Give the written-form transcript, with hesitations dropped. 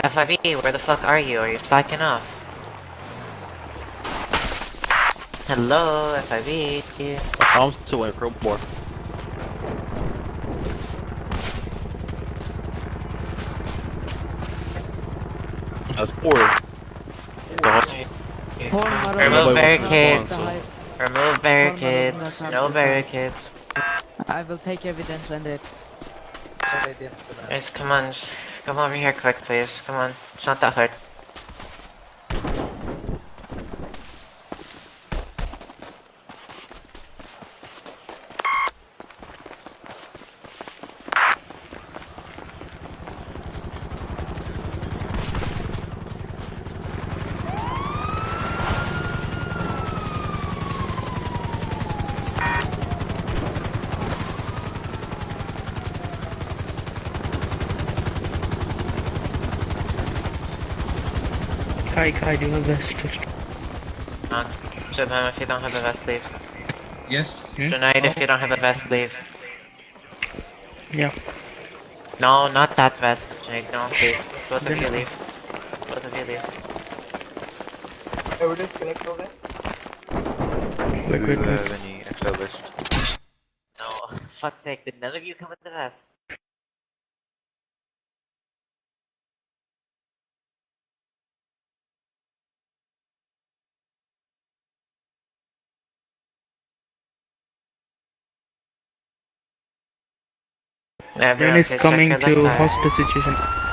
FIB, where the fuck are you? Are you slacking off? Hello, FIB. I'm still in crowbar. That's quarter. Remove Nobody wants to respond, barricades. so. Remove barricades. No barricades. I will take evidence when they... Guys, come on. Just come over here quick, please. Come on. It's not that hard. Kai, do you have vest? Not. Shibham, if you don't have a vest, leave. Yes. Tonight, if you don't have a vest, leave. Yeah. No, not that vest. Jake, no, leave. Both of you leave. Both of you leave. Evidence collect हो गए? Wait. any extra vest? No, fuck's sake, did none of you come with the vest? Ben is coming to hostage situation.